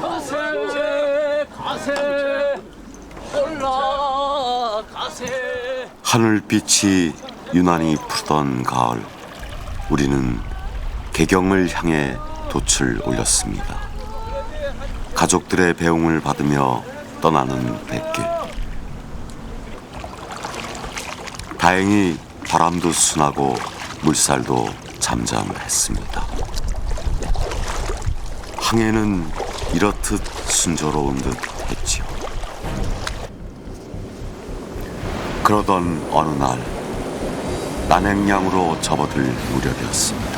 가세 가세 올라가세. 하늘빛이 유난히 푸르던 가을, 우리는 개경을 향해 돛을 올렸습니다. 가족들의 배웅을 받으며 떠나는 뱃길. 다행히 바람도 순하고 물살도 잠잠했습니다. 항해는 이렇듯 순조로운 듯 했지요. 그러던 어느 날 난행량으로 접어들 무렵이었습니다.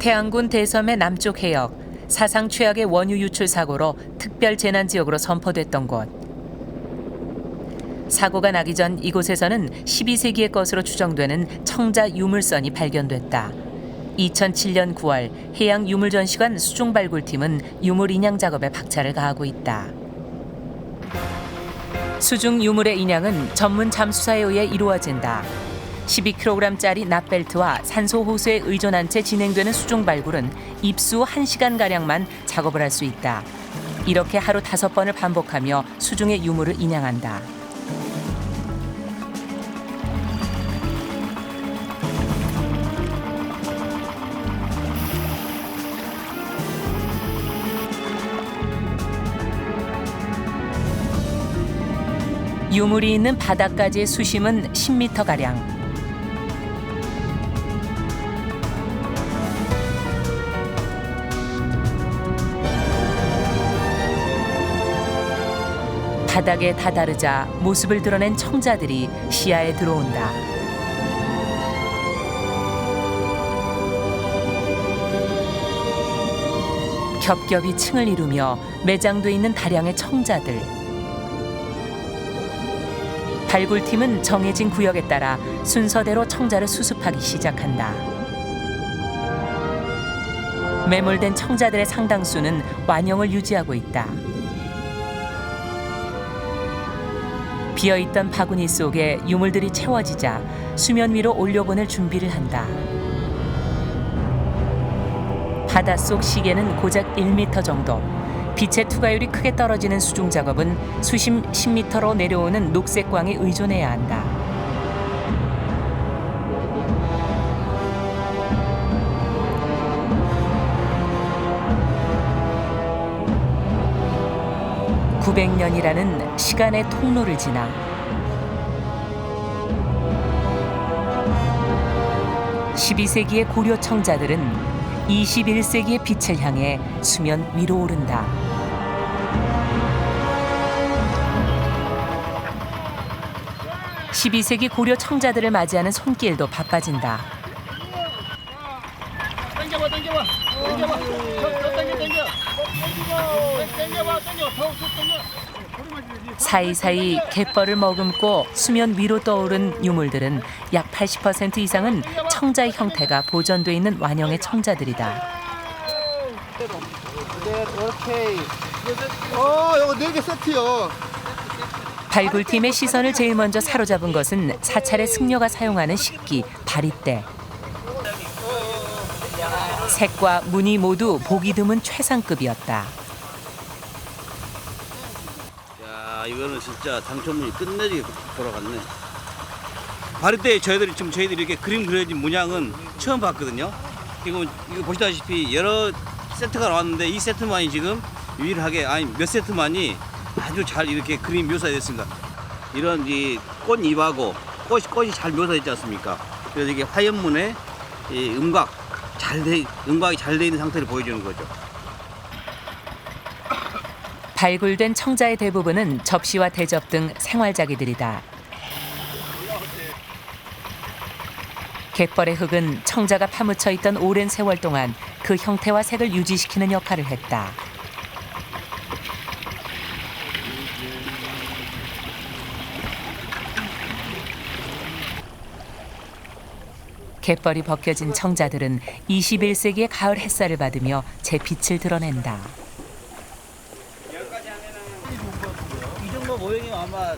태안군 대섬의 남쪽 해역, 사상 최악의 원유 유출 사고로 특별 재난 지역으로 선포됐던 곳. 사고가 나기 전 이곳에서는 12세기의 것으로 추정되는 청자 유물선이 발견됐다. 2007년 9월 해양 유물전시관 수중 발굴팀은 유물 인양 작업에 박차를 가하고 있다. 수중 유물의 인양은 전문 잠수사에 의해 이루어진다. 12kg짜리 납벨트와 산소 호수에 의존한 채 진행되는 수중 발굴은 입수 1시간가량만 작업을 할 수 있다. 이렇게 하루 5번을 반복하며 수중의 유물을 인양한다. 유물이 있는 바닥까지의 수심은 10m가량. 바닥에 다다르자 모습을 드러낸 청자들이 시야에 들어온다. 겹겹이 층을 이루며 매장돼 있는 다량의 청자들. 발굴팀은 정해진 구역에 따라 순서대로 청자를 수습하기 시작한다. 매몰된 청자들의 상당수는 완형을 유지하고 있다. 비어있던 바구니 속에 유물들이 채워지자 수면 위로 올려보낼 준비를 한다. 바닷속 시계는 고작 1m 정도. 빛의 투과율이 크게 떨어지는 수중 작업은 수심 10m로 내려오는 녹색광에 의존해야 한다. (900년이라는) 시간의 통로를 지나 12세기의 고려 청자들은 21세기의 빛을 향해 수면 위로 오른다. (12세기) 고려 청자들을 맞이하는 손길도 바빠진다. 당겨봐. 사이사이 갯벌을 머금고 수면 위로 떠오른 유물들은 약 80% 이상은 청자의 형태가 보존돼 있는 완형의 청자들이다. 이거 4개 세트요. 발굴팀의 시선을 제일 먼저 사로잡은 것은 사찰의 승려가 사용하는 식기, 바리대. 색과 무늬 모두 보기 드문 최상급이었다. 야, 이거는 진짜 당초문이 끝내주게 돌아갔네. 발효 때 저희들이 이렇게 그림 그려진 문양은 처음 봤거든요. 이거 보시다시피 여러 세트가 나왔는데 이 세트만이 지금 유일하게 몇 세트만이 아주 잘 이렇게 그림 묘사됐습니다. 이런 이 꽃잎하고 꽃이 잘 묘사됐지 않습니까? 그래서 이게 화연문에 이 음각이 잘 돼 있는 상태를 보여주는 거죠. 발굴된 청자의 대부분은 접시와 대접 등 생활자기들이다. 갯벌의 흙은 청자가 파묻혀 있던 오랜 세월 동안 그 형태와 색을 유지시키는 역할을 했다. 갯벌이 벗겨진 청자들은 21세기의 가을 햇살을 받으며 제 빛을 드러낸다. 이 정도 모형이 아마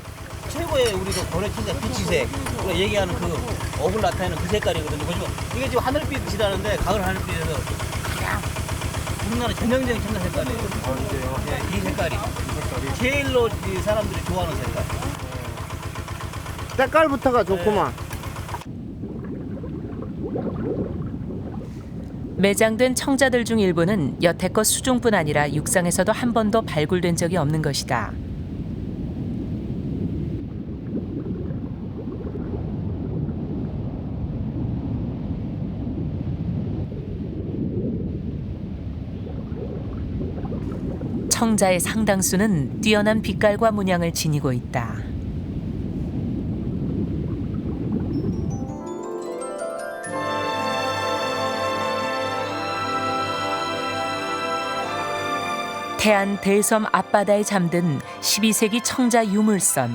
최고의 우리도 고래청자 빛이색 우리가 얘기하는 그 업을 나타내는 그 색깔이거든요. 보시면 이게 지금 하늘빛이라는데 가을 하늘빛에서 그냥 우리나라 전형적인 청자 색깔이에요. 네, 이 색깔이 제일로 이 사람들이 좋아하는 색깔. 색깔부터가 좋구만. 매장된 청자들 중 일부는 여태껏 수중뿐 아니라 육상에서도 한 번도 발굴된 적이 없는 것이다. 청자의 상당수는 뛰어난 빛깔과 문양을 지니고 있다. 태안 대섬 앞바다에 잠든 12세기 청자 유물선.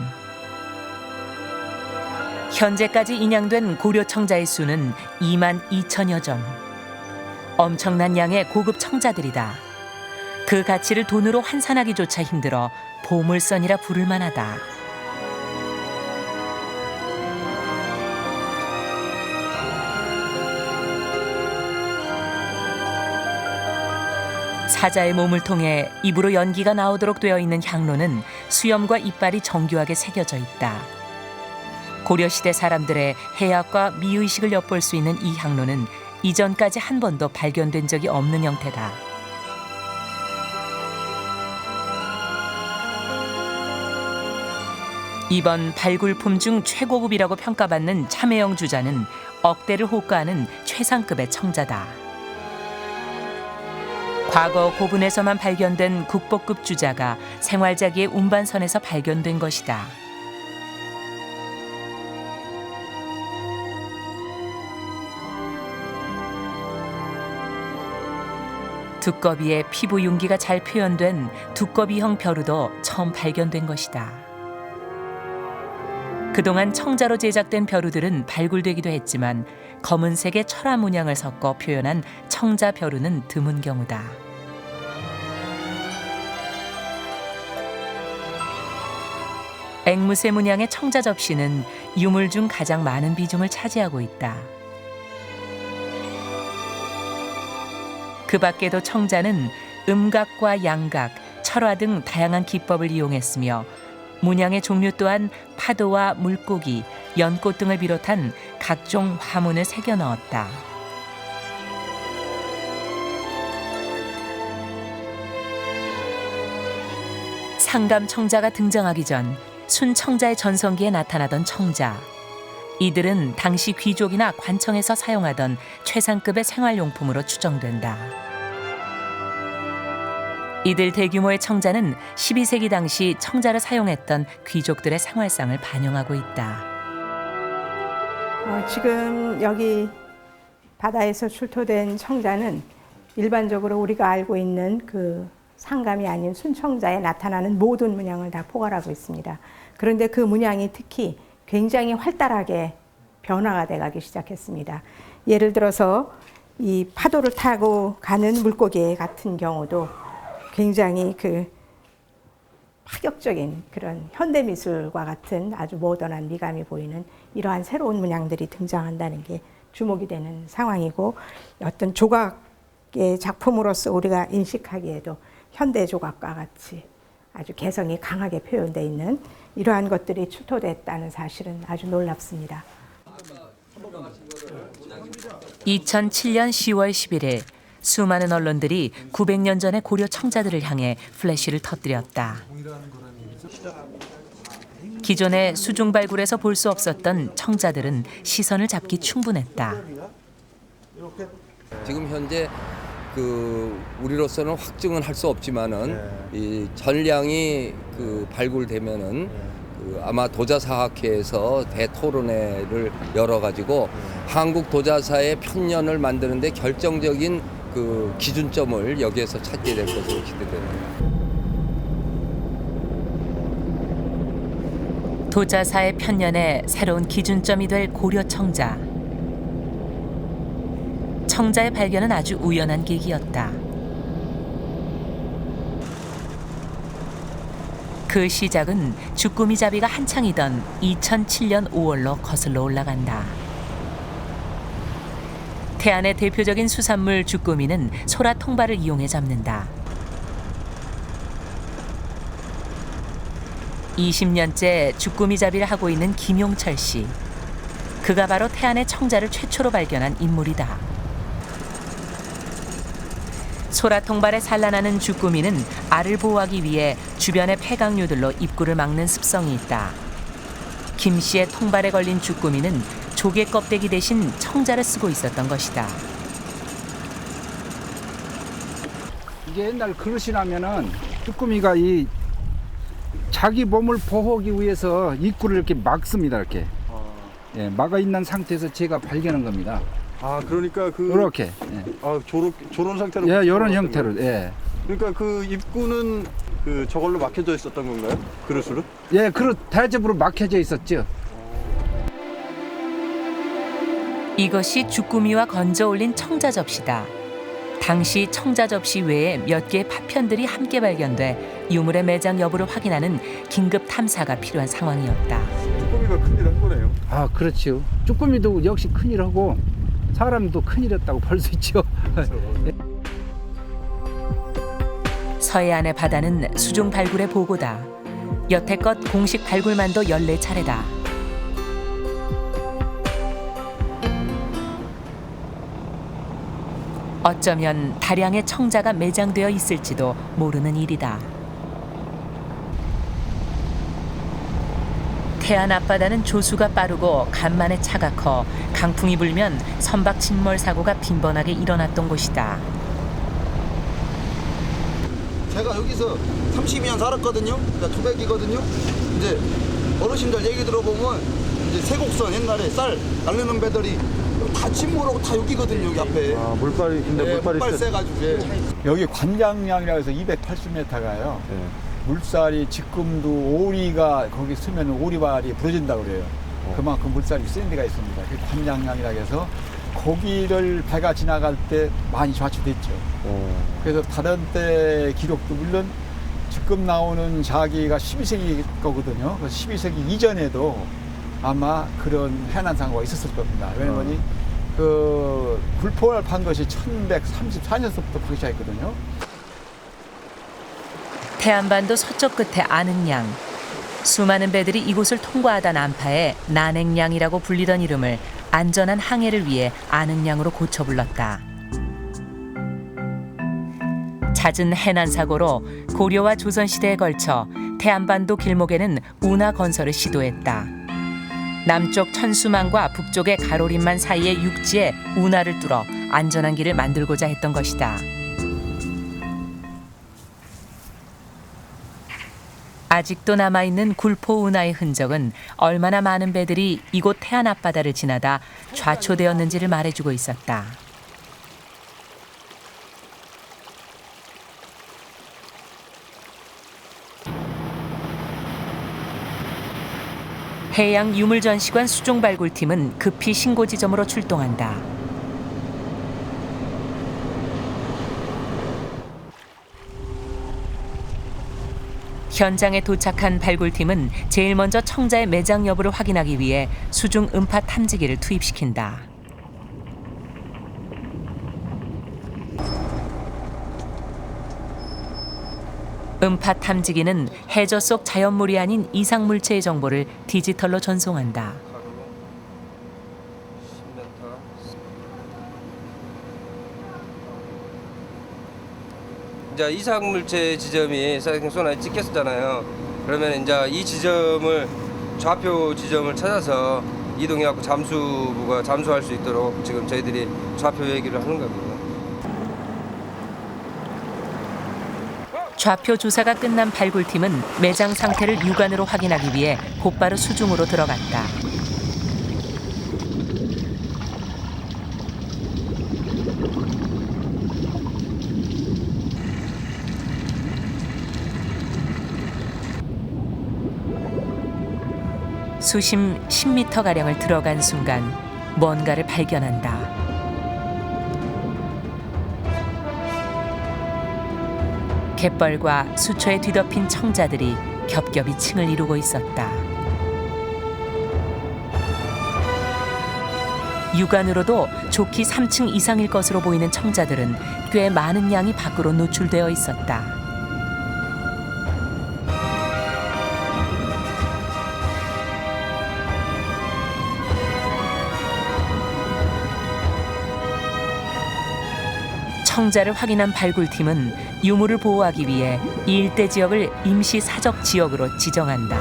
현재까지 인양된 고려 청자의 수는 2만 2천여 점. 엄청난 양의 고급 청자들이다. 그 가치를 돈으로 환산하기조차 힘들어 보물선이라 부를 만하다. 사자의 몸을 통해 입으로 연기가 나오도록 되어 있는 향로는 수염과 이빨이 정교하게 새겨져 있다. 고려시대 사람들의 해학과 미의식을 엿볼 수 있는 이 향로는 이전까지 한 번도 발견된 적이 없는 형태다. 이번 발굴품 중 최고급이라고 평가받는 참외형 주자는 억대를 호가하는 최상급의 청자다. 과거 고분에서만 발견된 국보급 주자가 생활자기의 운반선에서 발견된 것이다. 두꺼비의 피부 윤기가 잘 표현된 두꺼비형 벼루도 처음 발견된 것이다. 그동안 청자로 제작된 벼루들은 발굴되기도 했지만 검은색의 철화 문양을 섞어 표현한 청자 벼루는 드문 경우다. 앵무새 문양의 청자 접시는 유물 중 가장 많은 비중을 차지하고 있다. 그 밖에도 청자는 음각과 양각, 철화 등 다양한 기법을 이용했으며 문양의 종류 또한 파도와 물고기, 연꽃 등을 비롯한 각종 화문을 새겨 넣었다. 상감 청자가 등장하기 전 순청자의 전성기에 나타나던 청자. 이들은 당시 귀족이나 관청에서 사용하던 최상급의 생활용품으로 추정된다. 이들 대규모의 청자는 12세기 당시 청자를 사용했던 귀족들의 생활상을 반영하고 있다. 지금 여기 바다에서 출토된 청자는 일반적으로 우리가 알고 있는 그 상감이 아닌 순청자에 나타나는 모든 문양을 다 포괄하고 있습니다. 그런데 그 문양이 특히 굉장히 활달하게 변화가 돼가기 시작했습니다. 예를 들어서 이 파도를 타고 가는 물고기 같은 경우도 굉장히 그 파격적인 그런 현대미술과 같은 아주 모던한 미감이 보이는 이러한 새로운 문양들이 등장한다는 게 주목이 되는 상황이고, 어떤 조각의 작품으로서 우리가 인식하기에도 현대 조각과 같이 아주 개성이 강하게 표현되어 있는 이러한 것들이 출토됐다는 사실은 아주 놀랍습니다. 2007년 10월 11일 수많은 언론들이 900년 전의 고려 청자들을 향해 플래시를 터뜨렸다. 기존의 수중 발굴에서 볼 수 없었던 청자들은 시선을 잡기 충분했다. 지금 현재 우리로서는 확증은 할 수 없지만은 이 전량이 발굴되면은 아마 도자사학회에서 대토론회를 열어가지고 한국 도자사의 편년을 만드는데 결정적인 기준점을 여기에서 찾게 될 것으로 기대됩니다. 도자사의 편년의 새로운 기준점이 될 고려 청자. 청자의 발견은 아주 우연한 계기였다. 그 시작은 주꾸미잡이가 한창이던 2007년 5월로 거슬러 올라간다. 태안의 대표적인 수산물 주꾸미는 소라 통발을 이용해 잡는다. 20년째 주꾸미잡이를 하고 있는 김용철 씨. 그가 바로 태안의 청자를 최초로 발견한 인물이다. 소라 통발에 산란하는 주꾸미는 알을 보호하기 위해 주변의 폐각류들로 입구를 막는 습성이 있다. 김 씨의 통발에 걸린 주꾸미는 조개 껍데기 대신 청자를 쓰고 있었던 것이다. 이게 옛날 그릇이라면은 쭈꾸미가 이 자기 몸을 보호하기 위해서 입구를 이렇게 막습니다. 이렇게 예, 막아 있는 상태에서 제가 발견한 겁니다. 아, 그러니까 이렇게 예. 저런 상태로. 예, 이런 형태로. 예. 그러니까 그 입구는 저걸로 막혀져 있었던 건가요? 그릇으로? 예, 그릇 대접으로 막혀져 있었죠. 이것이 주꾸미와 건져 올린 청자 접시다. 당시 청자 접시 외에 몇 개의 파편들이 함께 발견돼 유물의 매장 여부를 확인하는 긴급 탐사가 필요한 상황이었다. 쭈꾸미가 큰일 한 거네요. 아, 그렇죠. 쭈꾸미도 역시 큰일하고 사람도 큰일했다고 볼 수 있죠. 서해안의 바다는 수중 발굴의 보고다. 여태껏 공식 발굴만도 14차례다. 어쩌면 다량의 청자가 매장되어 있을지도 모르는 일이다. 태안 앞바다는 조수가 빠르고 간만에 차가 커 강풍이 불면 선박 침몰 사고가 빈번하게 일어났던 곳이다. 제가 여기서 32년 살았거든요. 그러니까 투백이거든요. 이제 어르신들 얘기 들어보면 이제 세곡선 옛날에 쌀 날르는 배들이 다 침몰하고 다 여기거든요. 여기 앞에. 아, 물발이 근데 네, 물발이 물발 세가지고. 예. 여기 관장량이라고 해서 280m가요. 물살이 지금도 오리가 거기 쓰면 오리발이 부러진다고 그래요. 그만큼 물살이 센 데가 있습니다. 그 관장량이라고 해서 거기를 배가 지나갈 때 많이 좌초됐죠. 그래서 다른 때 기록도 물론 지금 나오는 자기가 12세기 거거든요. 그래서 12세기 이전에도 아마 그런 해난 사고가 있었을 겁니다. 왜냐면 그 굴포를 판 것이 1134년서부터 파기 시작했거든요. 태안반도 서쪽 끝에 아능양. 수많은 배들이 이곳을 통과하다 난파해 난행량이라고 불리던 이름을 안전한 항해를 위해 아능량으로 고쳐 불렀다. 잦은 해난 사고로 고려와 조선시대에 걸쳐 태안반도 길목에는 운하 건설을 시도했다. 남쪽 천수만과 북쪽의 가로림만 사이의 육지에 운하를 뚫어 안전한 길을 만들고자 했던 것이다. 아직도 남아있는 굴포 운하의 흔적은 얼마나 많은 배들이 이곳 태안 앞바다를 지나다 좌초되었는지를 말해주고 있었다. 해양 유물전시관 수중발굴팀은 급히 신고 지점으로 출동한다. 현장에 도착한 발굴팀은 제일 먼저 청자의 매장 여부를 확인하기 위해 수중 음파 탐지기를 투입시킨다. 음파 탐지기는 해저 속 자연물이 아닌 이상물체의 정보를 디지털로 전송한다. 이제 이상물체 지점이 소나에 찍혔었잖아요. 그러면 이제 이 지점을 좌표 지점을 찾아서 이동해갖고 잠수부가 잠수할 수 있도록 지금 저희들이 좌표 얘기를 하는 겁니다. 좌표 조사가 끝난 발굴팀은 매장 상태를 육안으로 확인하기 위해 곧바로 수중으로 들어갔다. 수심 10m가량을 들어간 순간 뭔가를 발견한다. 갯벌과 수초에 뒤덮인 청자들이 겹겹이 층을 이루고 있었다. 육안으로도 좋기 3층 이상일 것으로 보이는 청자들은 꽤 많은 양이 밖으로 노출되어 있었다. 청자를 확인한 발굴팀은 유물을 보호하기 위해 이 일대 지역을 임시 사적 지역으로 지정한다.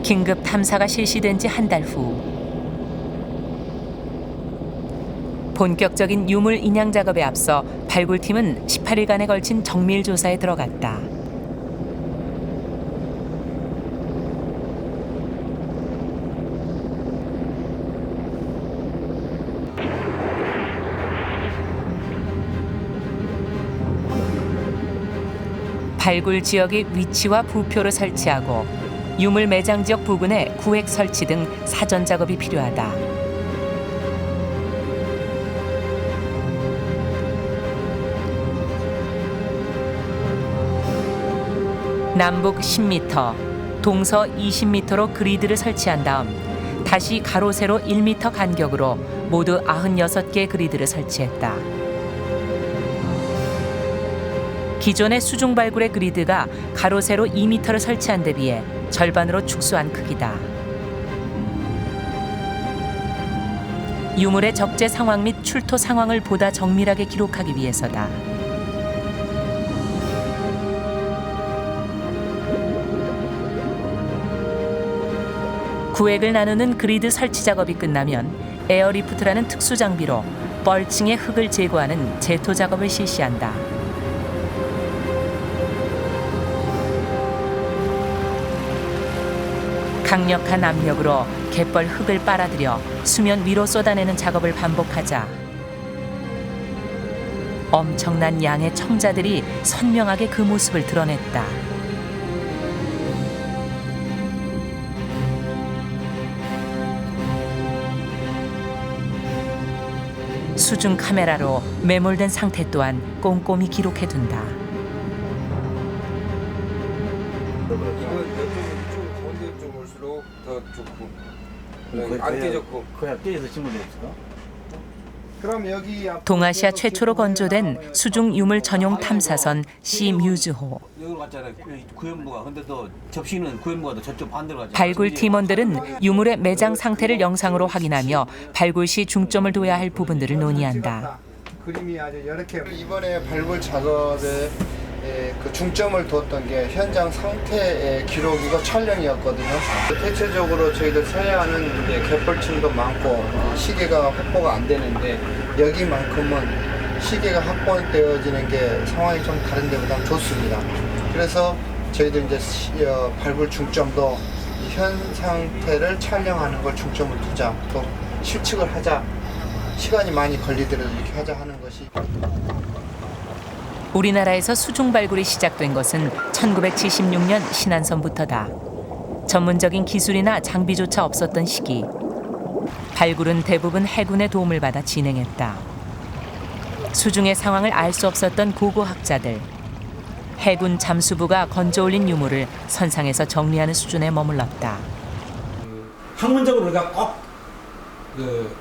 긴급 탐사가 실시된 지 한 달 후 본격적인 유물 인양 작업에 앞서 발굴팀은 18일간에 걸친 정밀 조사에 들어갔다. 발굴 지역의 위치와 부표를 설치하고 유물 매장 지역 부근에 구획 설치 등 사전 작업이 필요하다. 남북 10m, 동서 20m로 그리드를 설치한 다음 다시 가로 세로 1m 간격으로 모두 96개의 그리드를 설치했다. 기존의 수중 발굴의 그리드가 가로 세로 2m를 설치한 데 비해 절반으로 축소한 크기다. 유물의 적재 상황 및 출토 상황을 보다 정밀하게 기록하기 위해서다. 구획을 나누는 그리드 설치 작업이 끝나면 에어리프트라는 특수 장비로 뻘층의 흙을 제거하는 제토 작업을 실시한다. 강력한 압력으로 갯벌 흙을 빨아들여 수면 위로 쏟아내는 작업을 반복하자 엄청난 양의 청자들이 선명하게 그 모습을 드러냈다. 수중 카메라로 매몰된 상태 또한 꼼꼼히 기록해둔다. 가운데 쪽 올수록 더 좋고 안 깨졌고 그야 깨져서 친구도 없을까? 그럼 여기 동아시아 최초로 건조된 수중 유물 전용 탐사선 시뮤즈호. 여기 갔잖아요. 구현부가. 근데 또 접시는 구현부가 더 저쪽 반대로 가잖아요. 발굴 팀원들은 유물의 매장 상태를 영상으로 확인하며 발굴 시 중점을 둬야 할 부분들을 논의한다. 그림이 아주 이렇게 이번에 발굴 작업에 그 중점을 두었던 게 현장 상태의 기록이고 촬영이었거든요. 대체적으로 저희들 서해안은 이제 갯벌층도 많고 시계가 확보가 안 되는데 여기만큼은 시계가 확보되어지는 게 상황이 좀 다른 데보다 좋습니다. 그래서 저희들 이제 발굴 중점도 현 상태를 촬영하는 걸 중점을 두자, 또 실측을 하자, 시간이 많이 걸리더라도 이렇게 하자 하는 것이. 우리나라에서 수중 발굴이 시작된 것은 1976년 신안선부터다. 전문적인 기술이나 장비조차 없었던 시기. 발굴은 대부분 해군의 도움을 받아 진행했다. 수중의 상황을 알 수 없었던 고고학자들. 해군 잠수부가 건져 올린 유물을 선상에서 정리하는 수준에 머물렀다. 학문적으로 우리가 꼭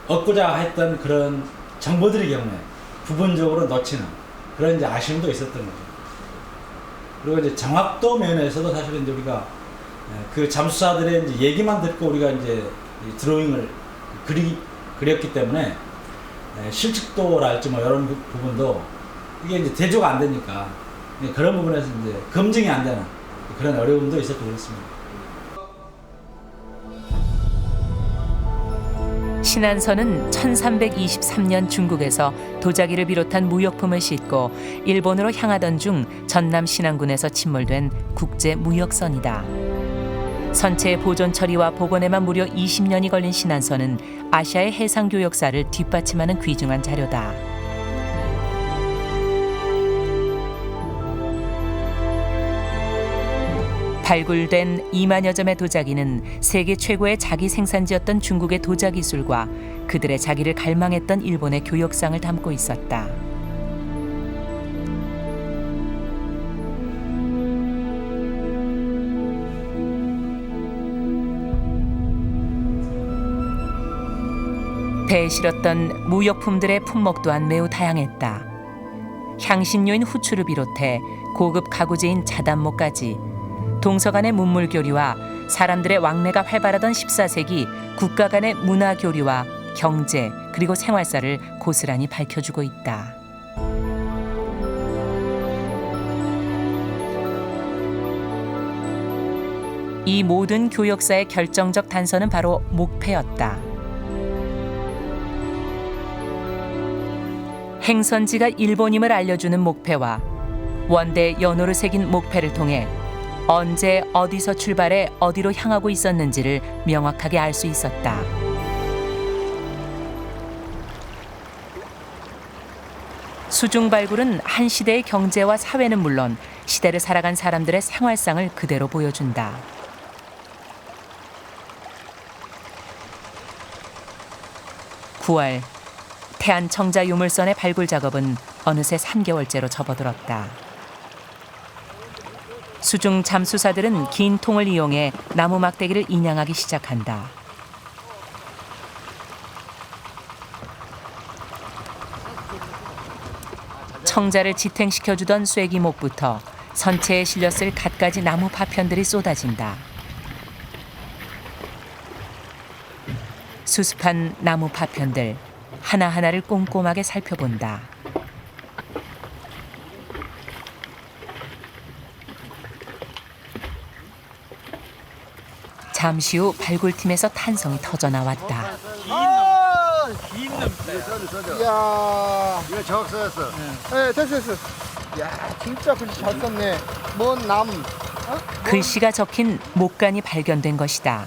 얻고자 했던 그런 정보들의 경우에 부분적으로 놓치는 그런 이제 아쉬움도 있었던 거죠. 그리고 이제 정확도 면에서도 사실은 이제 우리가 그 잠수사들의 이제 얘기만 듣고 우리가 이제 이 드로잉을 그렸기 때문에 실측도랄지 뭐 이런 부분도 이게 이제 대조가 안 되니까 그런 부분에서 이제 검증이 안 되는 그런 어려움도 있었고 그렇습니다. 신안선은 1323년 중국에서 도자기를 비롯한 무역품을 싣고 일본으로 향하던 중 전남 신안군에서 침몰된 국제 무역선이다. 선체의 보존 처리와 복원에만 무려 20년이 걸린 신안선은 아시아의 해상 교역사를 뒷받침하는 귀중한 자료다. 발굴된 2만여 점의 도자기는 세계 최고의 자기 생산지였던 중국의 도자 기술과 그들의 자기를 갈망했던 일본의 교역상을 담고 있었다. 배에 실었던 무역품들의 품목 또한 매우 다양했다. 향신료인 후추를 비롯해 고급 가구재인 자단모까지 동서 간의 문물 교류와 사람들의 왕래가 활발하던 14세기 국가 간의 문화 교류와 경제 그리고 생활사를 고스란히 밝혀주고 있다. 이 모든 교역사의 결정적 단서는 바로 목패였다. 행선지가 일본임을 알려주는 목패와 원대 연호를 새긴 목패를 통해 언제 어디서 출발해 어디로 향하고 있었는지를 명확하게 알 수 있었다. 수중 발굴은 한 시대의 경제와 사회는 물론 시대를 살아간 사람들의 생활상을 그대로 보여준다. 9월 태안 청자 유물선의 발굴 작업은 어느새 3개월째로 접어들었다. 수중 잠수사들은 긴 통을 이용해 나무 막대기를 인양하기 시작한다. 청자를 지탱시켜주던 쐐기목부터 선체에 실렸을 갖가지 나무 파편들이 쏟아진다. 수습한 나무 파편들 하나하나를 꼼꼼하게 살펴본다. 잠시 후 발굴팀에서 탄성이 터져나왔다. 긴 놈. 이야, 이거 정확서였어. 네, 됐어. 야, 진짜 글씨 잘 썼네. 먼 남. 글씨가 적힌 목간이 발견된 것이다.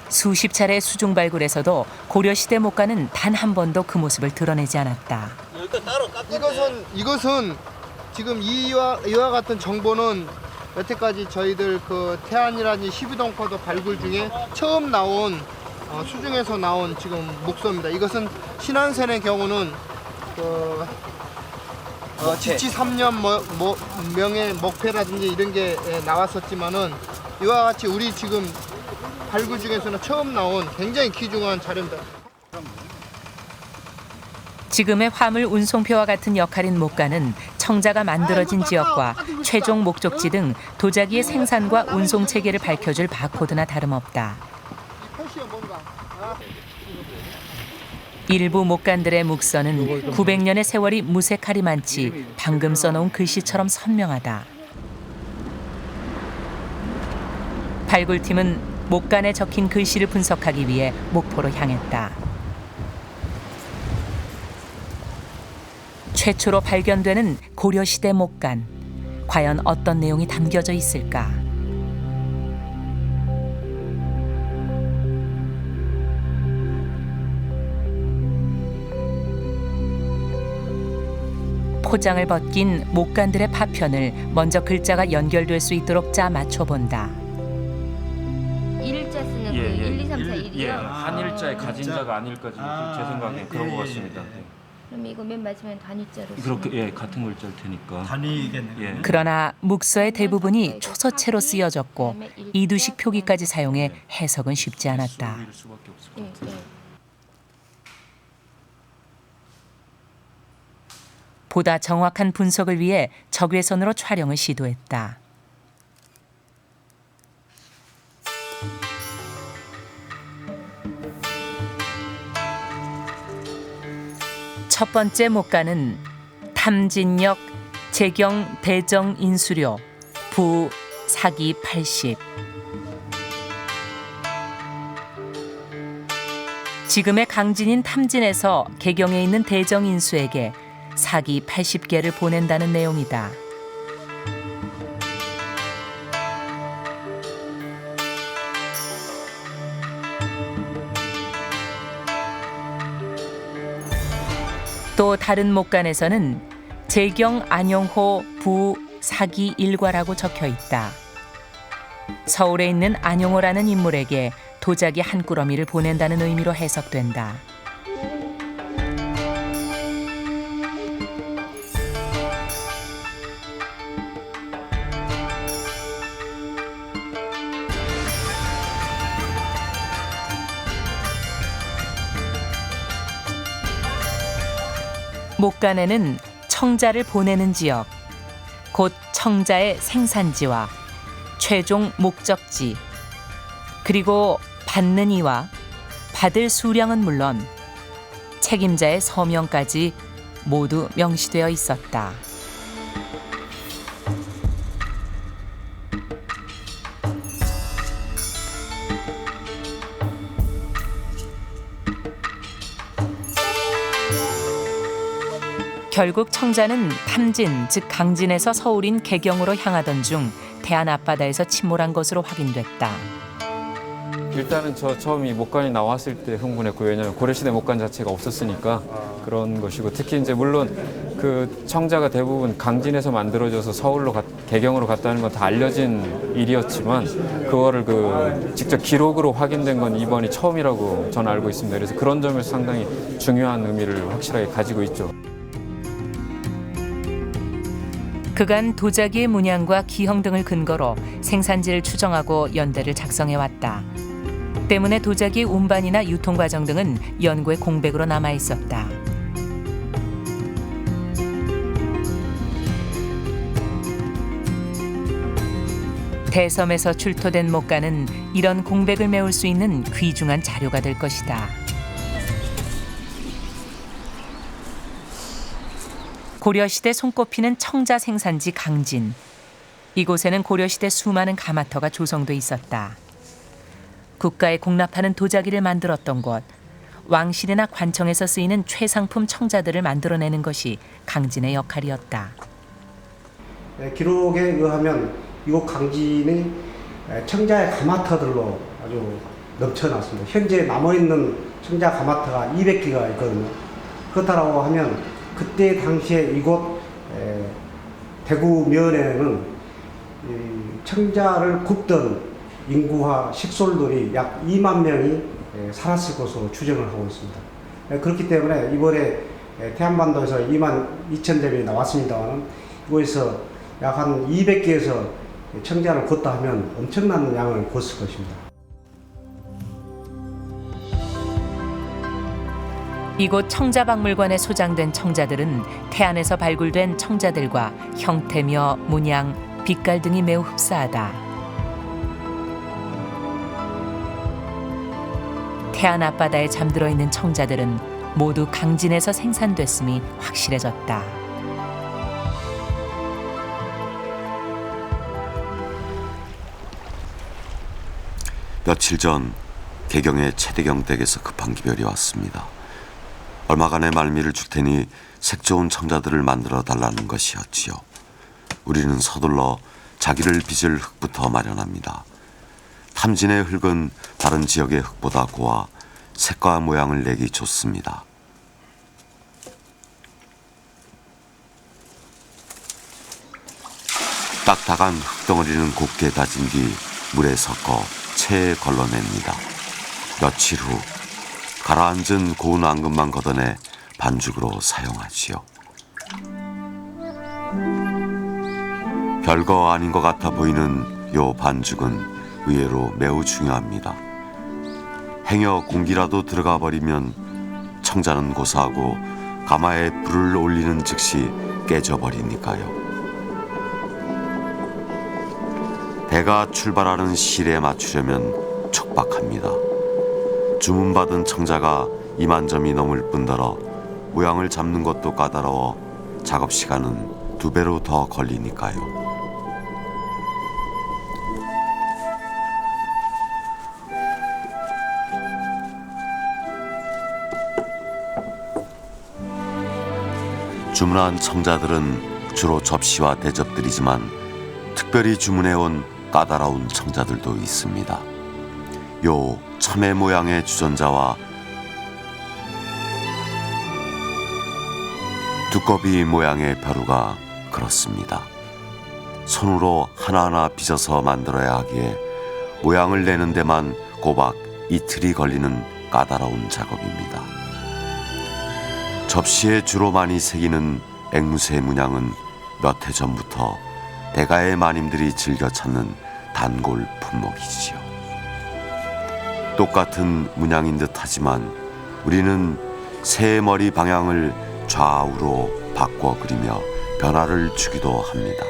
수십 차례 수중 발굴에서도 고려시대 목간은 단 한 번도 그 모습을 드러내지 않았다. 이것은 지금 이와 같은 정보는 여태까지 저희들 그 태안이라든지 12동포도 발굴 중에 처음 나온 수중에서 나온 지금 목소입니다. 이것은 신안선의 경우는 그 지치 3년 명의 목패라든지 이런 게 나왔었지만은 이와 같이 우리 지금 발굴 중에서는 처음 나온 굉장히 귀중한 자료입니다. 지금의 화물 운송표와 같은 역할인 목간은 청자가 만들어진 지역과 최종 목적지 등 도자기의 생산과 운송 체계를 밝혀줄 바코드나 다름없다. 일부 목간들의 묵선은 900년의 세월이 무색하리 많지 방금 써놓은 글씨처럼 선명하다. 발굴팀은 목간에 적힌 글씨를 분석하기 위해 목포로 향했다. 최초로 발견되는 고려시대 목간. 과연 어떤 내용이 담겨져 있을까? 포장을 벗긴 목간들의 파편을 먼저 글자가 연결될 수 있도록 짜 맞춰본다. 일자 쓰는 그 1, 2, 3, 4, 1이요? 한일자의 가진자가 아닐까 제 생각에 그런 것 같습니다. 그럼 이거 맨 마지막에 단위자로 그렇게 같은 글자일 테니까. 단위겠네요. 그러나 묵서의 대부분이 초서체로 쓰여졌고 이두식 표기까지 사용해 해석은 쉽지 않았다. 보다 정확한 분석을 위해 적외선으로 촬영을 시도했다. 첫 번째 목간은 탐진역 재경 대정 인수료 부 사기 80. 지금의 강진인 탐진에서 개경에 있는 대정 인수에게 사기 80개를 보낸다는 내용이다. 또 다른 목간에서는 재경 안용호 부 사기 1과라고 적혀 있다. 서울에 있는 안용호라는 인물에게 도자기 한 꾸러미를 보낸다는 의미로 해석된다. 목간에는 청자를 보내는 지역, 곧 청자의 생산지와 최종 목적지, 그리고 받는 이와 받을 수량은 물론 책임자의 서명까지 모두 명시되어 있었다. 결국 청자는 탐진, 즉 강진에서 서울인 개경으로 향하던 중 태안 앞바다에서 침몰한 것으로 확인됐다. 일단은 저 처음 이 목간이 나왔을 때 흥분했고, 왜냐하면 고려시대 목간 자체가 없었으니까 그런 것이고, 특히 이제 물론 그 청자가 대부분 강진에서 만들어져서 서울로 개경으로 갔다는 건 다 알려진 일이었지만 그거를 그 직접 기록으로 확인된 건 이번이 처음이라고 저는 알고 있습니다. 그래서 그런 점에서 상당히 중요한 의미를 확실하게 가지고 있죠. 그간 도자기의 문양과 기형 등을 근거로 생산지를 추정하고 연대를 작성해왔다. 때문에 도자기 운반이나 유통 과정 등은 연구의 공백으로 남아 있었다. 대섬에서 출토된 목간은 이런 공백을 메울 수 있는 귀중한 자료가 될 것이다. 고려시대 손꼽히는 청자 생산지 강진. 이곳에는 고려시대 수많은 가마터가 조성돼 있었다. 국가에 공납하는 도자기를 만들었던 곳, 왕실이나 관청에서 쓰이는 최상품 청자들을 만들어내는 것이 강진의 역할이었다. 기록에 의하면 이곳 강진이 청자의 가마터들로 아주 넘쳐났습니다. 현재 남아있는 청자 가마터가 200개가 있거든요. 그렇다고 하면 그때 당시에 이곳 대구면에는 청자를 굽던 인구와 식솔들이 약 2만 명이 살았을 것으로 추정을 하고 있습니다. 그렇기 때문에 이번에 태안반도에서 2만 2천 점이 나왔습니다만 이곳에서 약 한 200개에서 청자를 굽다 하면 엄청난 양을 굽을 것입니다. 이곳 청자박물관에 소장된 청자들은 태안에서 발굴된 청자들과 형태며 문양, 빛깔 등이 매우 흡사하다. 태안 앞바다에 잠들어 있는 청자들은 모두 강진에서 생산됐음이 확실해졌다. 며칠 전 개경의 최대경 댁에서 급한 기별이 왔습니다. 얼마간의 말미를 줄 테니 색 좋은 청자들을 만들어 달라는 것이었지요. 우리는 서둘러 자기를 빚을 흙부터 마련합니다. 탐진의 흙은 다른 지역의 흙보다 고와 색과 모양을 내기 좋습니다. 딱딱한 흙덩어리는 곱게 다진 뒤 물에 섞어 체에 걸러냅니다. 며칠 후 가라앉은 고운 앙금만 걷어내 반죽으로 사용하지요. 별거 아닌 것 같아 보이는 요 반죽은 의외로 매우 중요합니다. 행여 공기라도 들어가 버리면 청자는 고사하고 가마에 불을 올리는 즉시 깨져버리니까요. 배가 출발하는 시일에 맞추려면 촉박합니다. 주문받은 청자가 2만 점이 넘을 뿐더러 모양을 잡는 것도 까다로워 작업 시간은 2배로 더 걸리니까요. 주문한 청자들은 주로 접시와 대접들이지만 특별히 주문해온 까다로운 청자들도 있습니다. 요 참외 모양의 주전자와 두꺼비 모양의 벼루가 그렇습니다. 손으로 하나하나 빚어서 만들어야 하기에 모양을 내는 데만 꼬박 이틀이 걸리는 까다로운 작업입니다. 접시에 주로 많이 새기는 앵무새 문양은 몇 해 전부터 대가의 마님들이 즐겨 찾는 단골 품목이지요. 똑같은 문양인 듯하지만 우리는 새의 머리 방향을 좌우로 바꿔 그리며 변화를 주기도 합니다.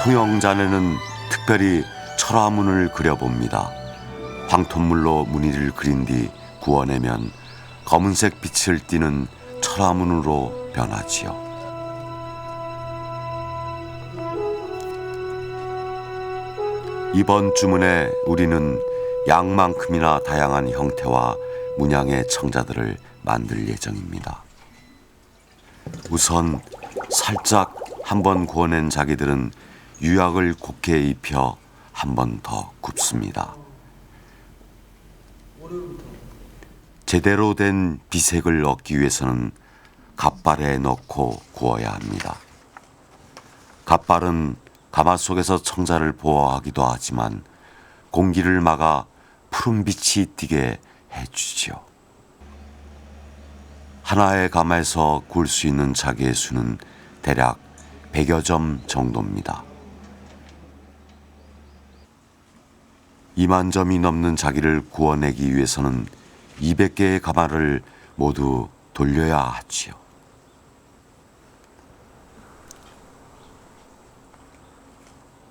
통영잔에는 특별히 철화문을 그려봅니다. 황토물로 무늬를 그린 뒤 구워내면 검은색 빛을 띠는 철화문으로 변하지요. 이번 주문에 우리는 양만큼이나 다양한 형태와 문양의 청자들을 만들 예정입니다. 우선 살짝 한번 구워낸 자기들은 유약을 곱게 입혀 한 번 더 굽습니다. 제대로 된 비색을 얻기 위해서는 갓발에 넣고 구워야 합니다. 갓발은 가마 속에서 청자를 보호하기도 하지만 공기를 막아 푸른 빛이 띄게 해주지요. 하나의 가마에서 구울 수 있는 자기의 수는 대략 100여 점 정도입니다. 2만 점이 넘는 자기를 구워내기 위해서는 200개의 가마를 모두 돌려야 하지요.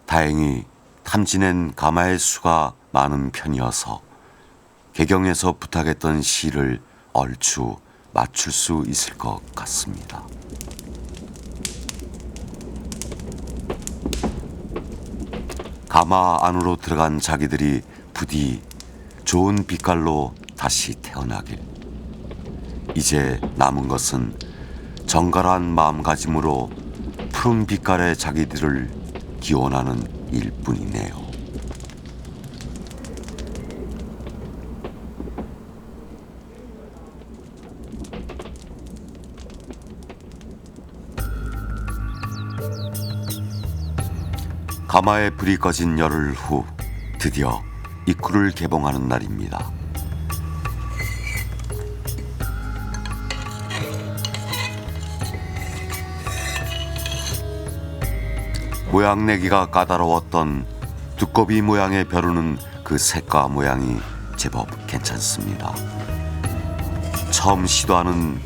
다행히 탐지낸 가마의 수가 많은 편이어서 개경에서 부탁했던 시를 얼추 맞출 수 있을 것 같습니다. 가마 안으로 들어간 자기들이 부디 좋은 빛깔로 다시 태어나길. 이제 남은 것은 정갈한 마음가짐으로 푸른 빛깔의 자기들을 기원하는 일뿐이네요. 가마에 불이 꺼진 열흘 후 드디어 입구를 개봉하는 날입니다. 모양 내기가 까다로웠던 두꺼비 모양의 벼루는 그 색과 모양이 제법 괜찮습니다. 처음 시도하는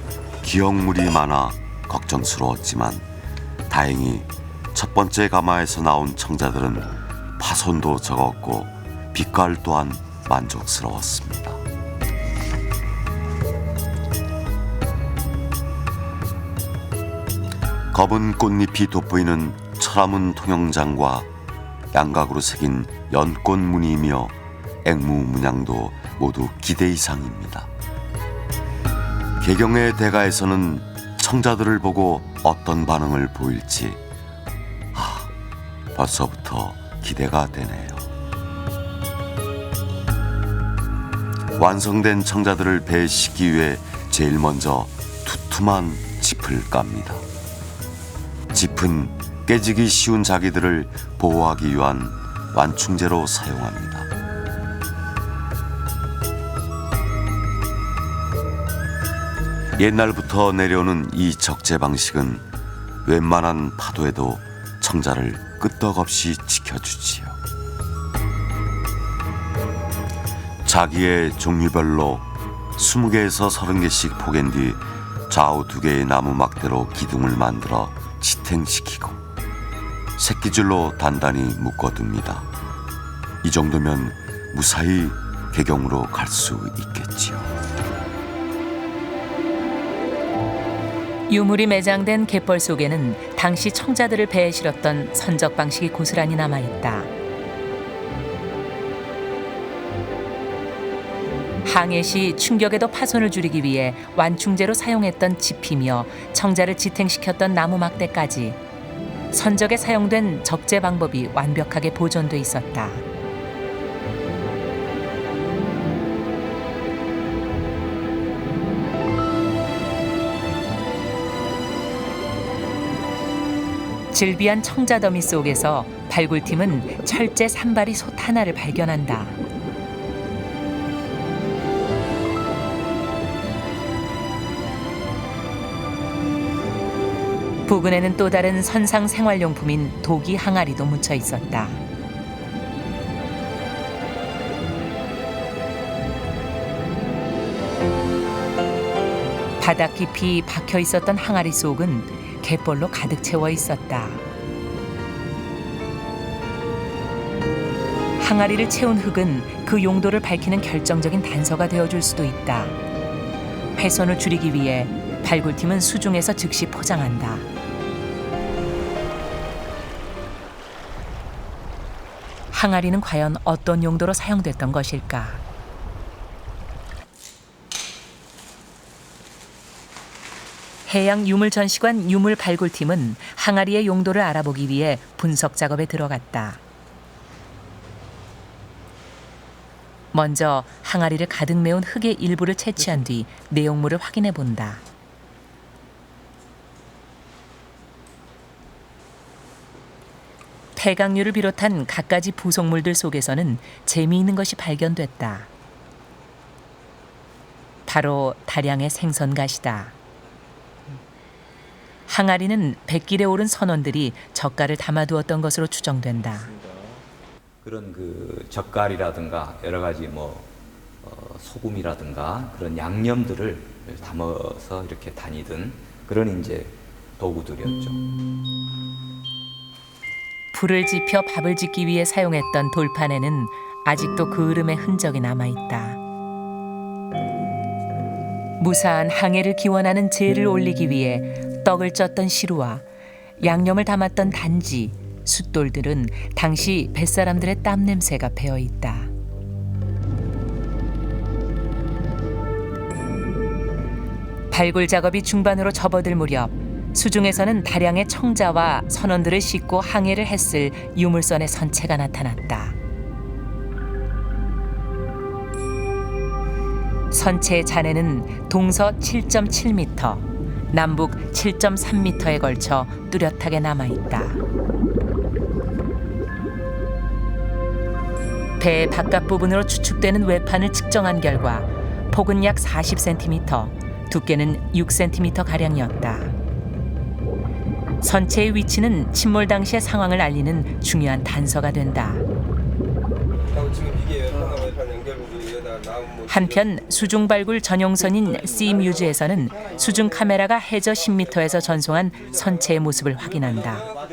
기억물이 많아 걱정스러웠지만 다행히 첫 번째 가마에서 나온 청자들은 파손도 적었고 빛깔 또한 만족스러웠습니다. 검은 꽃잎이 돋보이는 철화문 통영장과 양각으로 새긴 연꽃 무늬이며 앵무 문양도 모두 기대 이상입니다. 개경의 대가에서는 청자들을 보고 어떤 반응을 보일지 벌써부터 기대가 되네요. 완성된 청자들을 배에 싣기 위해 제일 먼저 두툼한 짚을 깝니다. 짚은 깨지기 쉬운 자기들을 보호하기 위한 완충제로 사용합니다. 옛날부터 내려오는 이 적재 방식은 웬만한 파도에도 청자를 끄떡없이 지켜주지요. 자기의 종류별로 20개에서 30개씩 포갠 뒤 좌우 2개의 나무 막대로 기둥을 만들어 지탱시키고 새끼줄로 단단히 묶어둡니다. 이 정도면 무사히 개경으로 갈 수 있겠지요. 유물이 매장된 갯벌 속에는 당시 청자들을 배에 실었던 선적 방식이 고스란히 남아있다. 항해 시 충격에도 파손을 줄이기 위해 완충제로 사용했던 지피며 청자를 지탱시켰던 나무 막대까지 선적에 사용된 적재 방법이 완벽하게 보존돼 있었다. 질비한 청자 더미 속에서 발굴팀은 철제 산발이 솥 하나를 발견한다. 부근에는 또 다른 선상 생활용품인 도기 항아리도 묻혀 있었다. 바닥 깊이 박혀 있었던 항아리 속은 갯벌로 가득 채워 있었다. 항아리를 채운 흙은 그 용도를 밝히는 결정적인 단서가 되어줄 수도 있다. 훼손을 줄이기 위해 발굴팀은 수중에서 즉시 포장한다. 항아리는 과연 어떤 용도로 사용됐던 것일까? 해양유물전시관 유물발굴팀은 항아리의 용도를 알아보기 위해 분석 작업에 들어갔다. 먼저 항아리를 가득 메운 흙의 일부를 채취한 뒤 내용물을 확인해 본다. 폐각류를 비롯한 갖가지 부속물들 속에서는 재미있는 것이 발견됐다. 바로 다량의 생선가시다. 항아리는 백길에 오른 선원들이 젓갈을 담아두었던 것으로 추정된다. 그런 그 젓갈이라든가 여러 가지 소금이라든가 그런 양념들을 담아서 이렇게 다니던 그런 이제 도구들이었죠. 불을 지펴 밥을 짓기 위해 사용했던 돌판에는 아직도 그 으름의 흔적이 남아있다. 무사한 항해를 기원하는 제를 올리기 위해 떡을 쪘던 시루와 양념을 담았던 단지, 숫돌들은 당시 뱃사람들의 땀 냄새가 배어있다. 발굴 작업이 중반으로 접어들 무렵 수중에서는 다량의 청자와 선원들을 싣고 항해를 했을 유물선의 선체가 나타났다. 선체의 잔해는 동서 7.7m, 남북 7.3m에 걸쳐 뚜렷하게 남아있다. 배 바깥 부분으로 추측되는 외판을 측정한 결과 폭은 약 40cm, 두께는 6cm가량이었다. 선체의 위치는 침몰 당시의 상황을 알리는 중요한 단서가 된다. 한편 수중 발굴 전용선인 씨뮤즈에서는 수중 카메라가 해저 10m에서 전송한 선체의 모습을 확인한다.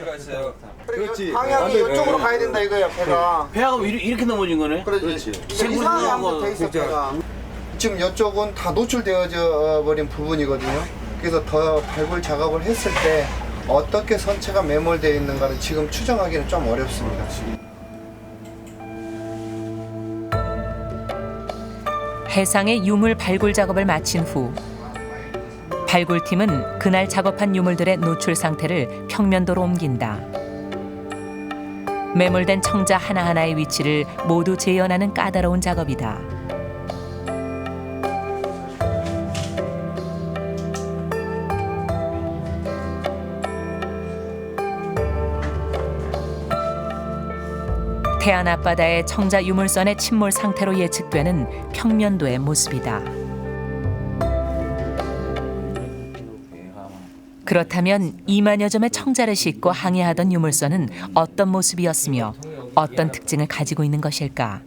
그렇지. 방향이 이쪽으로 가야 된다 이거야 배가. 배가 이렇게 넘어진 거네. 그렇지. 이상하게 한번 돼 있어 배가. 지금 이쪽은 다 노출되어져 버린 부분이거든요. 그래서 더 발굴 작업을 했을 때 어떻게 선체가 매몰되어 있는가를 지금 추정하기는 좀 어렵습니다. 해상의 유물 발굴 작업을 마친 후 발굴팀은 그날 작업한 유물들의 노출 상태를 평면도로 옮긴다. 매몰된 청자 하나하나의 위치를 모두 재현하는 까다로운 작업이다. 태안 앞바다의 청자 유물선의 침몰 상태로 예측되는 평면도의 모습이다. 그렇다면 2만여 점의 청자를 싣고 항해하던 유물선은 어떤 모습이었으며 어떤 특징을 가지고 있는 것일까?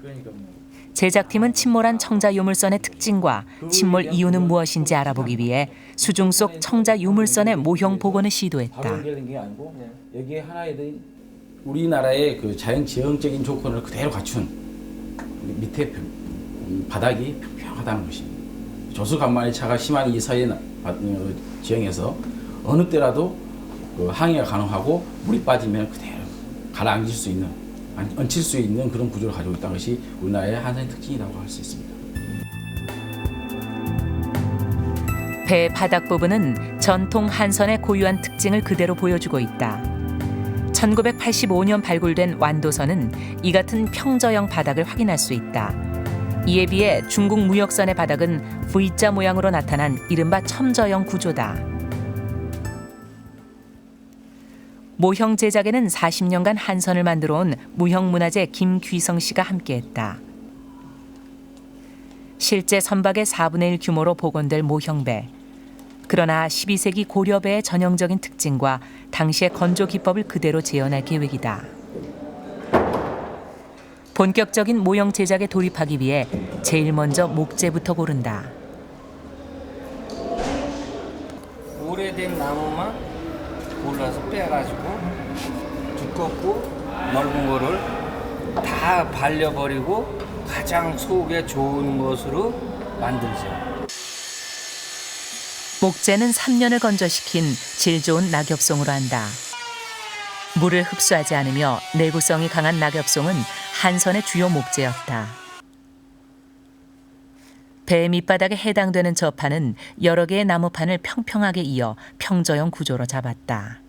제작팀은 침몰한 청자 유물선의 특징과 침몰 이유는 무엇인지 알아보기 위해 수중 속 청자 유물선의 모형 복원을 시도했다. 바로 연결된 게 아니고 여기에 하나의 우리나라의 그 자연 지형적인 조건을 그대로 갖춘 밑에 바닥이 평평하다는 것입니다. 조수 간만의 차가 심한 이 서해 지형에서 어느 때라도 그 항해가 가능하고 물이 빠지면 그대로 가라앉을 수 있는, 얹힐 수 있는 그런 구조를 가지고 있다는 것이 우리나라의 한산의 특징이라고 할 수 있습니다. 배 바닥 부분은 전통 한선의 고유한 특징을 그대로 보여주고 있다. 1985년 발굴된 완도선은 이 같은 평저형 바닥을 확인할 수 있다. 이에 비해 중국 무역선의 바닥은 V자 모양으로 나타난 이른바 첨저형 구조다. 모형 제작에는 40년간 한선을 만들어 온 무형문화재 김귀성 씨가 함께했다. 실제 선박의 4분의 1 규모로 복원될 모형배. 그러나 12세기 고려배의 전형적인 특징과 당시의 건조 기법을 그대로 재현할 계획이다. 본격적인 모형 제작에 돌입하기 위해 제일 먼저 목재부터 고른다. 오래된 나무만 골라서 빼가지고 두껍고 넓은 거를 다 발려버리고 가장 속에 좋은 것으로 만들죠. 목재는 3년을 건조시킨 질 좋은 낙엽송으로 한다. 물을 흡수하지 않으며 내구성이 강한 낙엽송은 한선의 주요 목재였다. 배 밑바닥에 해당되는 저판은 여러 개의 나무판을 평평하게 이어 평저형 구조로 잡았다.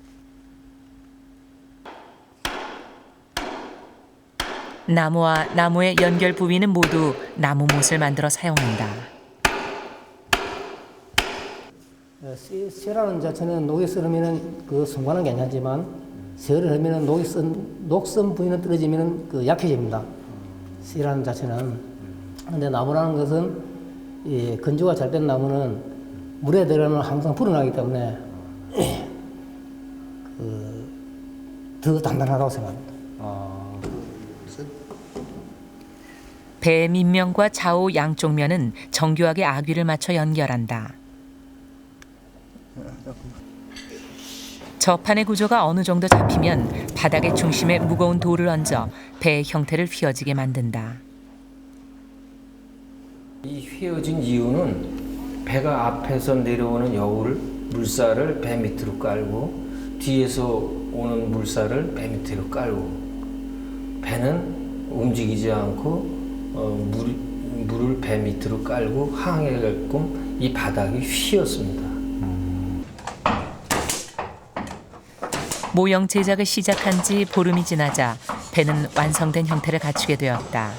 나무와 나무의 연결 부위는 모두 나무못을 만들어 사용한다. 쇠라는 자체는 녹에 썰으면 그 순간은 괜찮지만 쇠를 하면은 녹선 부위는 떨어지면 그 약해집니다. 쇠라는 자체는. 그런데 나무라는 것은 건조가 잘 된 나무는 물에 들어가면 항상 불어나기 때문에 더 단단하다고 생각합니다. 배 밑면과 좌우 양쪽 면은 정교하게 아귀를 맞춰 연결한다. 저판의 구조가 어느 정도 잡히면 바닥의 중심에 무거운 돌을 얹어 배의 형태를 휘어지게 만든다. 이 휘어진 이유는 배가 앞에서 내려오는 여울, 물살을 배 밑으로 깔고 뒤에서 오는 물살을 배 밑으로 깔고 배는 움직이지 않고 물을 배 밑으로 깔고 항해게끔 이 바닥이 휘었습니다. 모형 제작을 시작한 지 보름이 지나자 배는 완성된 형태를 갖추게 되었다.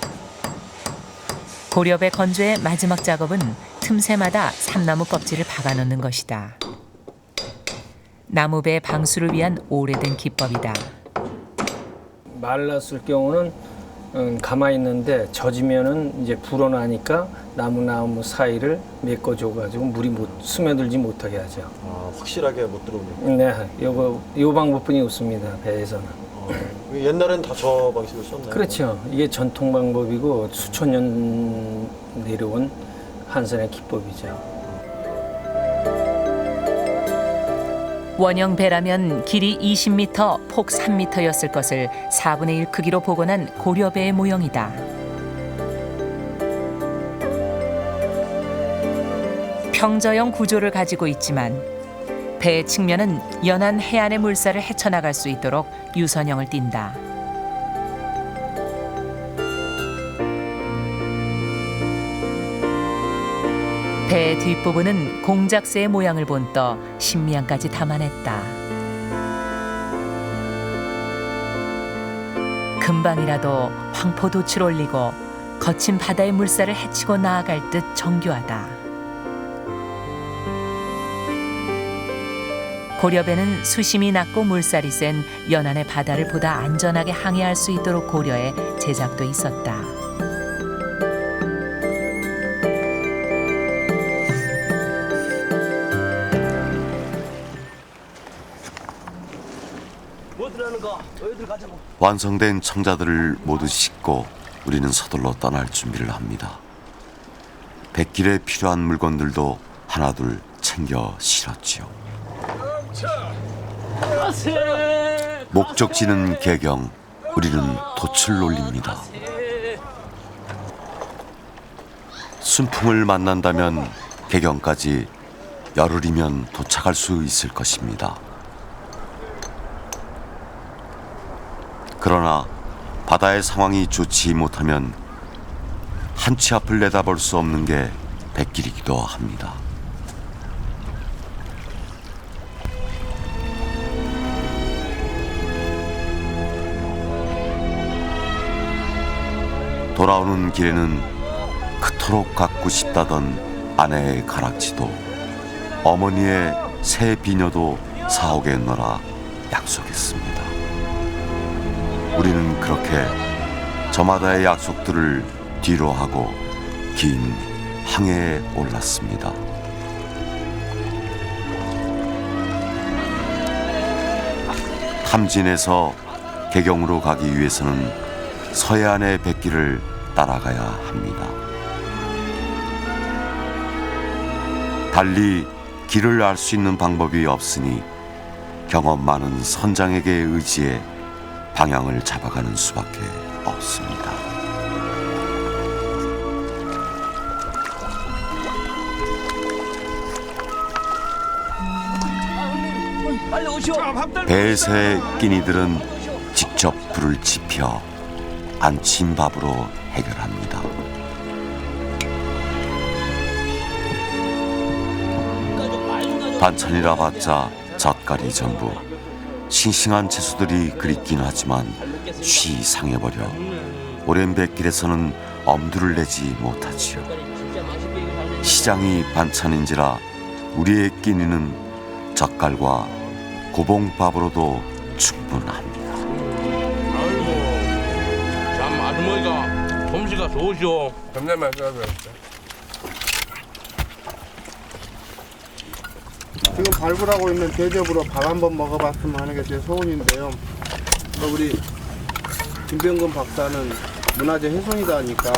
고려배 건조의 마지막 작업은 틈새마다 삼나무 껍질을 박아넣는 것이다. 나무배 방수를 위한 오래된 기법이다. 말랐을 경우는 가만히 있는데 져지면은 이제 불어나니까 나무 사이를 메꿔줘가지고 물이 스며들지 못하게 하죠. 확실하게 못 들어오네요. 네, 요 방법뿐이 없습니다. 배에서는. 옛날엔 다 저 방식을 썼나요? 그렇죠. 이게 전통 방법이고 수천 년 내려온 한선의 기법이죠. 원형 배라면 길이 20m, 폭 3m였을 것을 4분의 1 크기로 복원한 고려배의 모형이다. 평저형 구조를 가지고 있지만 배의 측면은 연한 해안의 물살을 헤쳐나갈 수 있도록 유선형을 띈다. 배의 뒷부분은 공작새의 모양을 본떠 신미양까지 담아냈다. 금방이라도 황포도치를 올리고 거친 바다의 물살을 헤치고 나아갈 듯 정교하다. 고려배는 수심이 낮고 물살이 센 연안의 바다를 보다 안전하게 항해할 수 있도록 고려해 제작돼 있었다. 완성된 청자들을 모두 싣고 우리는 서둘러 떠날 준비를 합니다. 백길에 필요한 물건들도 하나둘 챙겨 실었지요. 목적지는 개경, 우리는 돛을 올립니다. 순풍을 만난다면 개경까지 열흘이면 도착할 수 있을 것입니다. 그러나 바다의 상황이 좋지 못하면 한 치 앞을 내다볼 수 없는 게 백길이기도 합니다. 돌아오는 길에는 그토록 갖고 싶다던 아내의 가락지도 어머니의 새 비녀도 사오겠노라 약속했습니다. 우리는 그렇게 저마다의 약속들을 뒤로 하고 긴 항해에 올랐습니다. 탐진에서 개경으로 가기 위해서는 서해안의 백길을 따라가야 합니다. 달리 길을 알 수 있는 방법이 없으니 경험 많은 선장에게 의지해 방향을 잡아가는 수밖에 없습니다. 배에서의 끼니들은 직접 불을 지펴 안침밥으로 해결합니다. 반찬이라 봤자 젓갈이 전부. 싱싱한 채소들이 그립긴 하지만 쉬 상해버려 오랜 백길에서는 엄두를 내지 못하지요. 시장이 반찬인지라 우리의 끼니는 젓갈과 고봉밥으로도 충분합니다. 참 아주머니가 솜씨가 좋으시오. 점장님 지금 발굴하고 있는 대접으로 밥 한번 먹어봤으면 하는 게 제 소원인데요. 우리 김병근 박사는 문화재 훼손이다 하니까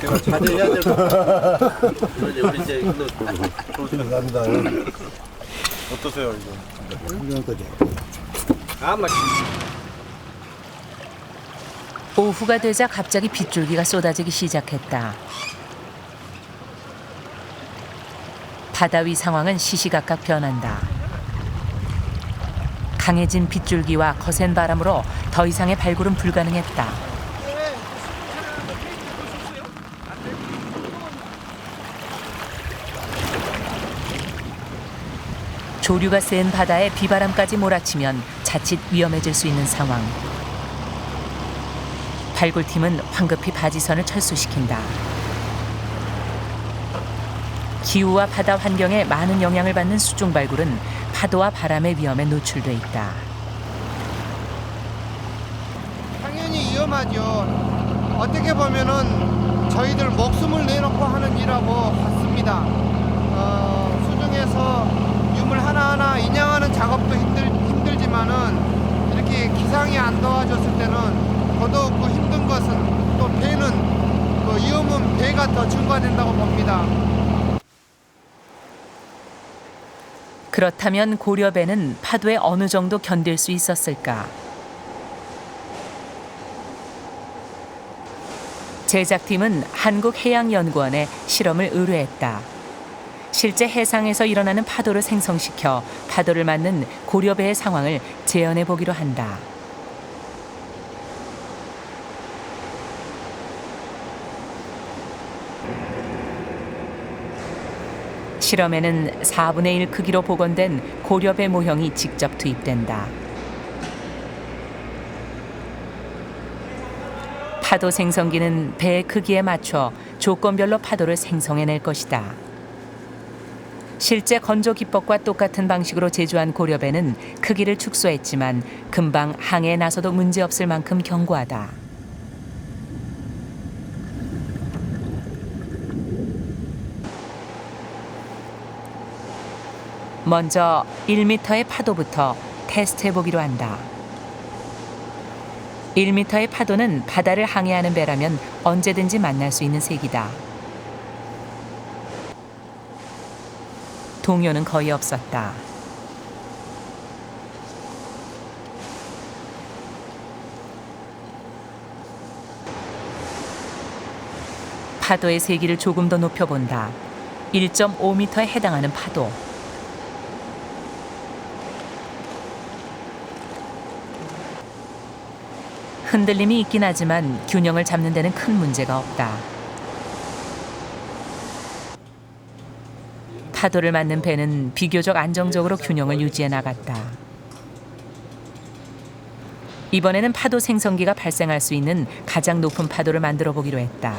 제가 자제해야 될 것 같아요. 우리 이제 감사합니다. 어떠세요 이거? 오후가 되자 갑자기 빗줄기가 쏟아지기 시작했다. 바다 위 상황은 시시각각 변한다. 강해진 빗줄기와 거센 바람으로 더 이상의 발굴은 불가능했다. 조류가 센 바다에 비바람까지 몰아치면 자칫 위험해질 수 있는 상황. 발굴팀은 황급히 바지선을 철수시킨다. 기후와 바다 환경에 많은 영향을 받는 수중 발굴은 파도와 바람의 위험에 노출돼 있다. 당연히 위험하죠. 어떻게 보면은 저희들 목숨을 내놓고 하는 일하고 같습니다. 수중에서 유물 하나하나 인양하는 작업도 힘들지만은 이렇게 기상이 안 도와줬을 때는 더더욱 힘든 것은 또 배는 위험은 배가 더 증가된다고 봅니다. 그렇다면 고려배는 파도에 어느 정도 견딜 수 있었을까? 제작팀은 한국해양연구원에 실험을 의뢰했다. 실제 해상에서 일어나는 파도를 생성시켜 파도를 맞는 고려배의 상황을 재현해 보기로 한다. 실험에는 4분의 1 크기로 복원된 고려배 모형이 직접 투입된다. 파도 생성기는 배의 크기에 맞춰 조건별로 파도를 생성해낼 것이다. 실제 건조 기법과 똑같은 방식으로 제조한 고려배는 크기를 축소했지만 금방 항해에 나서도 문제없을 만큼 견고하다. 먼저 1m의 파도부터 테스트해보기로 한다. 1m의 파도는 바다를 항해하는 배라면 언제든지 만날 수 있는 색이다. 동요는 거의 없었다. 파도의 세기를 조금 더 높여본다. 1.5m에 해당하는 파도. 흔들림이 있긴 하지만 균형을 잡는 데는 큰 문제가 없다. 파도를 맞는 배는 비교적 안정적으로 균형을 유지해 나갔다. 이번에는 파도 생성기가 발생할 수 있는 가장 높은 파도를 만들어 보기로 했다.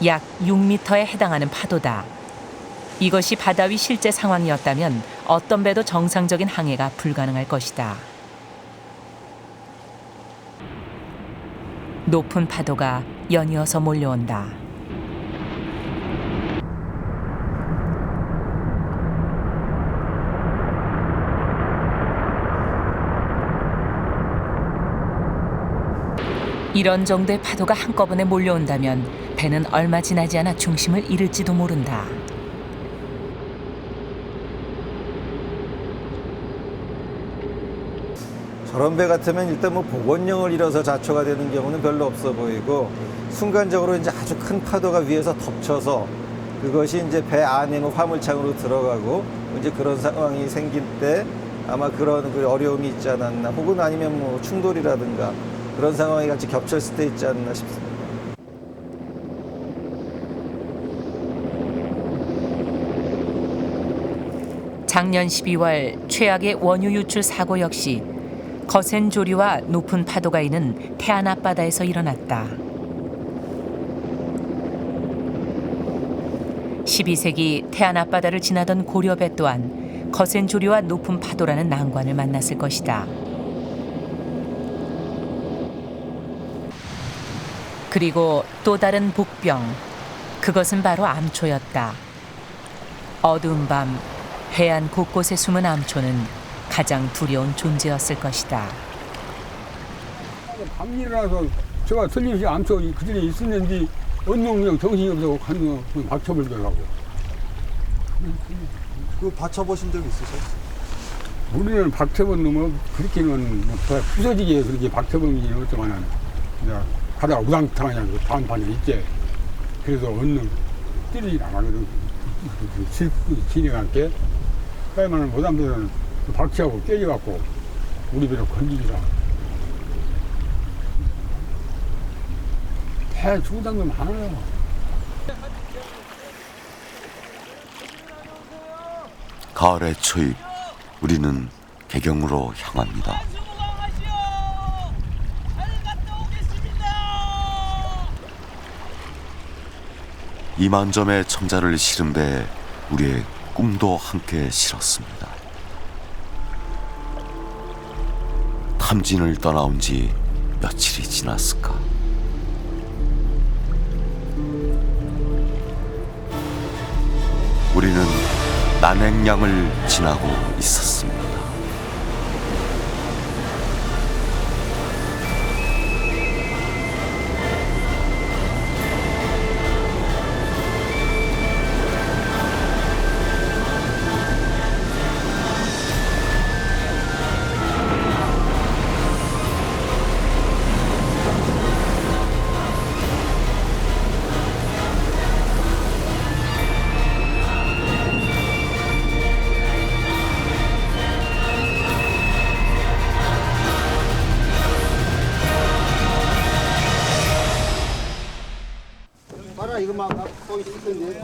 약 6m에 해당하는 파도다. 이것이 바다 위 실제 상황이었다면 어떤 배도 정상적인 항해가 불가능할 것이다. 높은 파도가 연이어서 몰려온다. 이런 정도의 파도가 한꺼번에 몰려온다면 배는 얼마 지나지 않아 중심을 잃을지도 모른다. 저런 배 같으면 일단 뭐 복원력을 잃어서 자초가 되는 경우는 별로 없어 보이고, 순간적으로 이제 아주 큰 파도가 위에서 덮쳐서 그것이 이제 배 안에 뭐 화물창으로 들어가고 이제 그런 상황이 생길 때 아마 그런 그 어려움이 있지 않았나, 혹은 아니면 뭐 충돌이라든가 그런 상황이 같이 겹쳤을 때 있지 않나 싶습니다. 작년 12월 최악의 원유 유출 사고 역시 거센 조류와 높은 파도가 있는 태안 앞바다에서 일어났다. 12세기 태안 앞바다를 지나던 고려배 또한 거센 조류와 높은 파도라는 난관을 만났을 것이다. 그리고 또 다른 복병, 그것은 바로 암초였다. 어두운 밤 해안 곳곳에 숨은 암초는 가장 두려운 존재였을 것이다. 밤 일어나서 제가 틀림없이 암초 그전에 있었는지 언능력 정신이 없다고 가는 거 받쳐버리더라고. 그 받쳐보신 적 있으세요? 우리는 박쳐본 놈은 그렇게는 부서지게 그렇게 박쳐본 일은 없지만은 그냥 가다가 우당탕하냐 그 다음판에 있지. 그래서 언능 때리지 안 하거든. 진행할게. 그러면은 무담들은 박치하고 깨져갖고 우리 배로 건지기라. 배 죽은 놈 많아요. 가을의 초입, 우리는 개경으로 향합니다. 이만점의 청자를 실은 배에 우리의 꿈도 함께 실었습니다. 탐진을 떠나온 지 며칠이 지났을까. 우리는 난행량을 지나고 있었습니다. 봐라 이거만 거기 있을 텐데.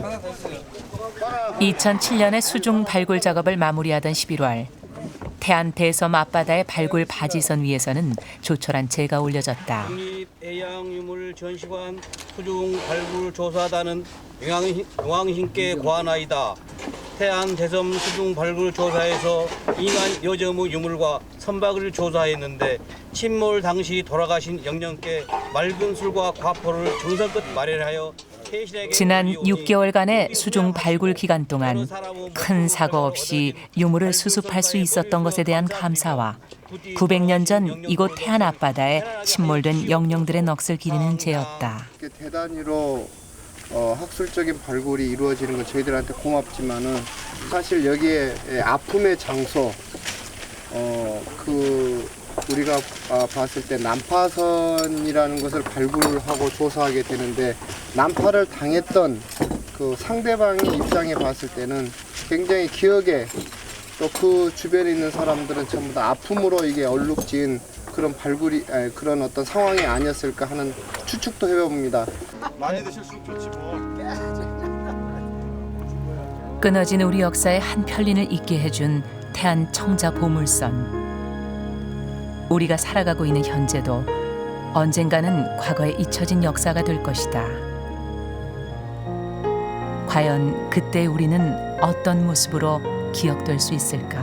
2007년에 수중 발굴 작업을 마무리하던 11월, 태안 대섬 앞바다의 발굴 바지선 위에서는 조촐한 제가 올려졌다. 국립해양유물전시관 수중 발굴 조사단은 용왕신께 고하나이다. 태안 대섬 수중 발굴 조사에서 인간 여점의 유물과 선박을 조사했는데 침몰 당시 돌아가신 영령께 맑은 술과 과포를 정성껏 마련하여 지난 6개월간의 수중 발굴 기간 동안 큰 사고 없이 유물을 수습할 수 있었던 것에 대한 감사와 900년 전 이곳 태안 앞바다에 침몰된 영령들의 넋을 기리는 제였다. 대단위로 학술적인 발굴이 이루어지는 건 저희들한테 고맙지만은 사실 여기에 아픔의 장소, 우리가 봤을 때 난파선이라는 것을 발굴하고 조사하게 되는데 난파를 당했던 그 상대방의 입장에 봤을 때는 굉장히 기억에 또 그 주변에 있는 사람들은 전부 다 아픔으로 이게 얼룩진 그런 그런 어떤 상황이 아니었을까 하는 추측도 해봅니다. 많이 드실수록 좋지 뭐. 끊어진 우리 역사의 한 편린을 잊게 해준 태안 청자 보물선. 우리가 살아가고 있는 현재도 언젠가는 과거에 잊혀진 역사가 될 것이다. 과연 그때 우리는 어떤 모습으로 기억될 수 있을까?